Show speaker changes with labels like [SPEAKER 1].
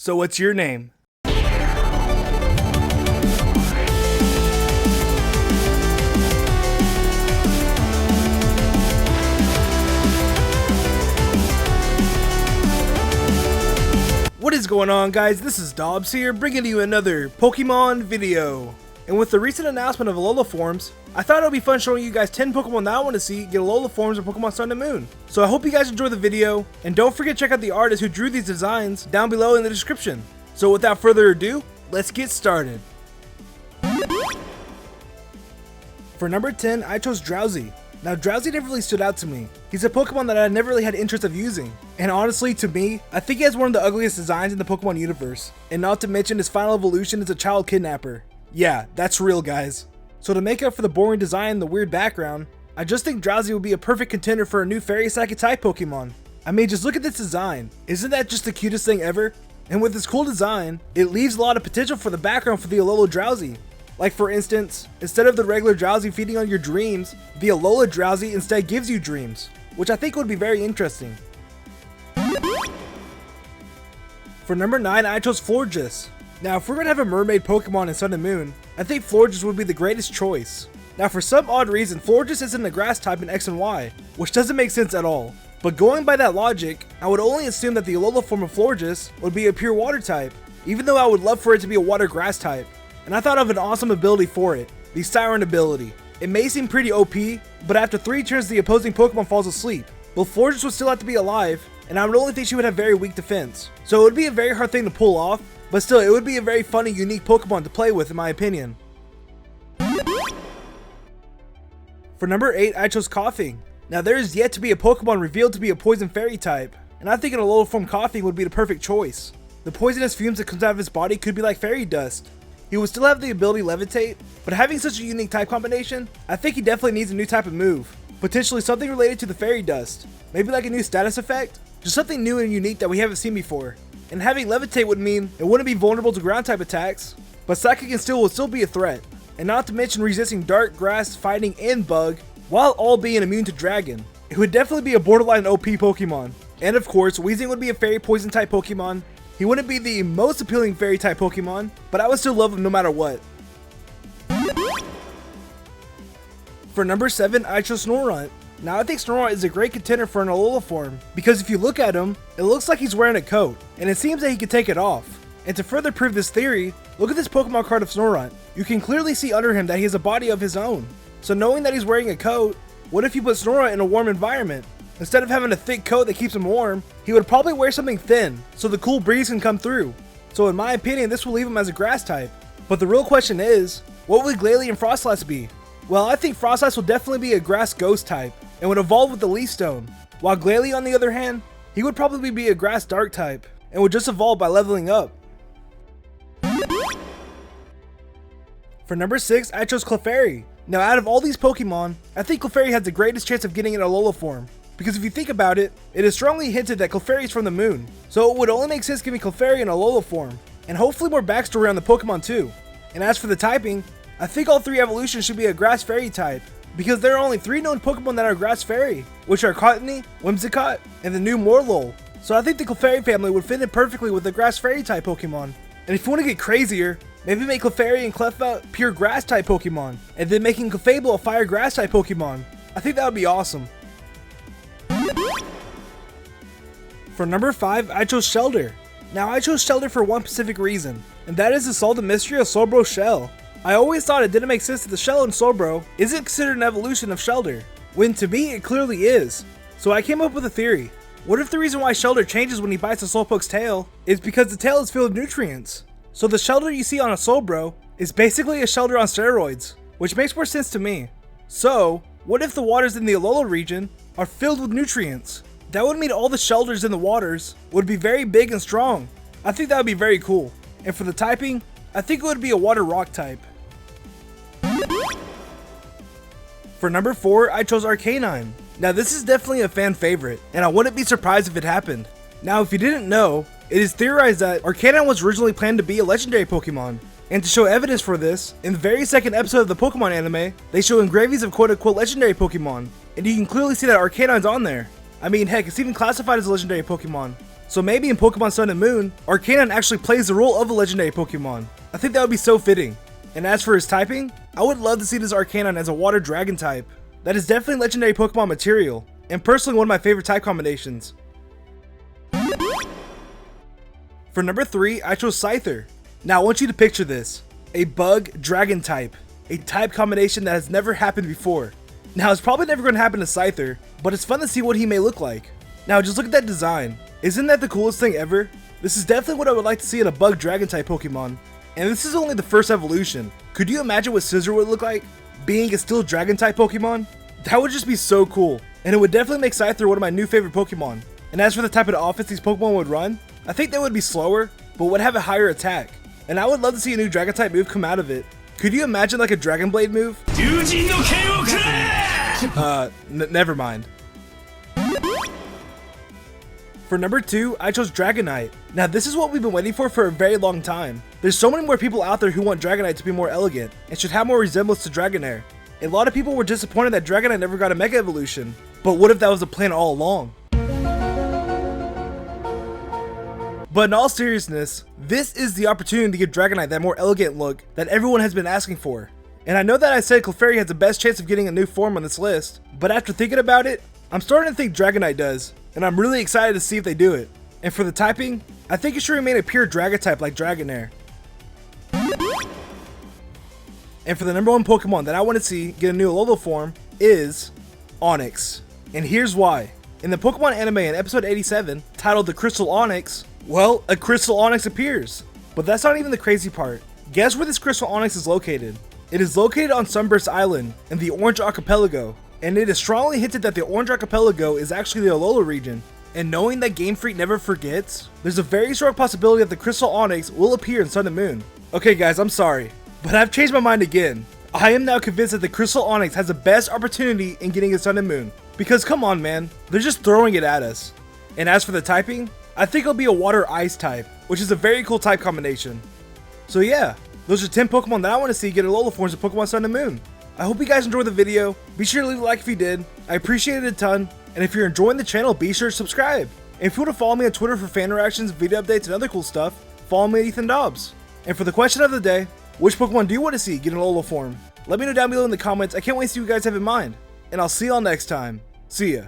[SPEAKER 1] So what's your name? What is going on, guys? This is Dobbs here, bringing you another Pokemon video. And with the recent announcement of Alola forms, I thought it would be fun showing you guys 10 Pokemon that I want to see get Alola forms in Pokemon Sun and Moon. So I hope you guys enjoy the video, and don't forget to check out the artist who drew these designs down below in the description. So without further ado, let's get started. For number 10, I chose Drowsy. Now Drowsy never really stood out to me. He's a Pokemon that I never really had interest of using. And honestly, to me, I think he has one of the ugliest designs in the Pokemon universe. And not to mention his final evolution is a child kidnapper. Yeah, that's real, guys. So to make up for the boring design and the weird background, I just think Drowsy would be a perfect contender for a new Fairy Psychic type Pokemon. I mean, just look at this design. Isn't that just the cutest thing ever? And with this cool design, it leaves a lot of potential for the background for the Alola Drowsy. Like for instance, instead of the regular Drowsy feeding on your dreams, the Alola Drowsy instead gives you dreams, which I think would be very interesting. For number 9, I chose Florges. Now if we're going to have a mermaid Pokemon in Sun and Moon, I think Florges would be the greatest choice. Now for some odd reason, Florges isn't a grass type in X and Y, which doesn't make sense at all. But going by that logic, I would only assume that the Alola form of Florges would be a pure water type, even though I would love for it to be a water grass type. And I thought of an awesome ability for it, the Siren ability. It may seem pretty OP, but after 3 turns the opposing Pokemon falls asleep. Well, Florges would still have to be alive, and I would only think she would have very weak defense. So it would be a very hard thing to pull off, but still it would be a very funny, unique Pokemon to play with in my opinion. For number 8, I chose Coughing. Now there is yet to be a Pokemon revealed to be a Poison Fairy type, and I think an Alola form Coughing would be the perfect choice. The poisonous fumes that comes out of his body could be like fairy dust. He would still have the ability Levitate, but having such a unique type combination, I think he definitely needs a new type of move. Potentially something related to the fairy dust. Maybe like a new status effect? Just something new and unique that we haven't seen before. And having Levitate would mean it wouldn't be vulnerable to ground type attacks, but Psychic and Steel would still be a threat. And not to mention resisting Dark, Grass, Fighting, and Bug, while all being immune to Dragon. It would definitely be a borderline OP Pokemon. And of course, Weezing would be a Fairy Poison type Pokemon. He wouldn't be the most appealing Fairy type Pokemon, but I would still love him no matter what. For number 7, I chose Snorunt. Now I think Snorunt is a great contender for an Alola form, because if you look at him, it looks like he's wearing a coat, and it seems that he could take it off. And to further prove this theory, look at this Pokemon card of Snorunt. You can clearly see under him that he has a body of his own. So knowing that he's wearing a coat, what if you put Snorunt in a warm environment? Instead of having a thick coat that keeps him warm, he would probably wear something thin, so the cool breeze can come through. So in my opinion, this will leave him as a grass type. But the real question is, what would Glalie and Frostlass be? Well, I think Frostlass will definitely be a grass ghost type, and would evolve with the Leaf Stone. While Glalie, on the other hand, he would probably be a grass dark type, and would just evolve by leveling up. For number 6, I chose Clefairy. Now out of all these Pokemon, I think Clefairy has the greatest chance of getting an Alola form. Because if you think about it, it is strongly hinted that Clefairy is from the moon, so it would only make sense giving Clefairy an Alola form, and hopefully more backstory on the Pokemon too. And as for the typing, I think all 3 evolutions should be a Grass Fairy type, because there are only 3 known Pokemon that are Grass Fairy, which are Cottony, Whimsicott, and the new Morlul. So I think the Clefairy family would fit in perfectly with the Grass Fairy type Pokemon. And if you want to get crazier, maybe make Clefairy and Cleffa pure Grass type Pokemon, and then making Clefable a Fire Grass type Pokemon. I think that would be awesome. For number 5, I chose Shelder. Now I chose Shelder for one specific reason, and that is to solve the mystery of Slowbro's shell. I always thought it didn't make sense that the shell in Slowbro isn't considered an evolution of Shelder, when to me it clearly is. So I came up with a theory. What if the reason why Shelder changes when he bites a Slowpoke's tail is because the tail is filled with nutrients? So the Shelder you see on a Slowbro is basically a Shelder on steroids, which makes more sense to me. So, what if the waters in the Alola region are filled with nutrients? That would mean all the Shelders in the waters would be very big and strong. I think that would be very cool. And for the typing, I think it would be a water rock type. For number 4, I chose Arcanine. Now this is definitely a fan favorite, and I wouldn't be surprised if it happened. Now if you didn't know, it is theorized that Arcanine was originally planned to be a legendary Pokemon. And to show evidence for this, in the very second episode of the Pokemon anime, they show engravings of quote-unquote legendary Pokemon, and you can clearly see that Arcanine's on there. I mean, heck, it's even classified as a legendary Pokemon. So maybe in Pokemon Sun and Moon, Arcanine actually plays the role of a legendary Pokemon. I think that would be so fitting. And as for his typing, I would love to see this Arcanine as a water dragon type. That is definitely legendary Pokemon material, and personally one of my favorite type combinations. For number 3, I chose Scyther. Now I want you to picture this. A bug dragon type. A type combination that has never happened before. Now it's probably never going to happen to Scyther, but it's fun to see what he may look like. Now just look at that design. Isn't that the coolest thing ever? This is definitely what I would like to see in a bug dragon type Pokemon. And this is only the first evolution. Could you imagine what Scyther would look like being a still dragon type Pokemon? That would just be so cool. And it would definitely make Scyther one of my new favorite Pokemon. And as for the type of offense these Pokemon would run, I think they would be slower, but would have a higher attack. And I would love to see a new dragon type move come out of it. Could you imagine like a Dragon Blade move? Never mind. For number 2, I chose Dragonite. Now this is what we've been waiting for a very long time. There's so many more people out there who want Dragonite to be more elegant and should have more resemblance to Dragonair. A lot of people were disappointed that Dragonite never got a Mega Evolution, but what if that was the plan all along? But in all seriousness, this is the opportunity to give Dragonite that more elegant look that everyone has been asking for. And I know that I said Clefairy has the best chance of getting a new form on this list, but after thinking about it, I'm starting to think Dragonite does, and I'm really excited to see if they do it. And for the typing, I think it should remain a pure Dragon type like Dragonair. And for the number 1 Pokemon that I want to see get a new Alola form is Onyx. And here's why. In the Pokemon anime in episode 87, titled The Crystal Onyx, well, a Crystal Onyx appears. But that's not even the crazy part. Guess where this Crystal Onyx is located? It is located on Sunburst Island in the Orange Archipelago. And it is strongly hinted that the Orange Archipelago is actually the Alola region. And knowing that Game Freak never forgets, there's a very strong possibility that the Crystal Onyx will appear in Sun and Moon. Okay guys, I'm sorry, but I've changed my mind again. I am now convinced that the Crystal Onyx has the best opportunity in getting a Sun and Moon. Because come on man, they're just throwing it at us. And as for the typing, I think it'll be a Water Ice type, which is a very cool type combination. So yeah, those are 10 Pokemon that I want to see get Alola forms in Pokemon Sun and Moon. I hope you guys enjoyed the video. Be sure to leave a like if you did. I appreciate it a ton. And if you're enjoying the channel, be sure to subscribe. And if you want to follow me on Twitter for fan reactions, video updates, and other cool stuff, follow me at Ethan Dobbs. And for the question of the day, which Pokemon do you want to see get an Alola form? Let me know down below in the comments. I can't wait to see what you guys have in mind. And I'll see y'all next time. See ya.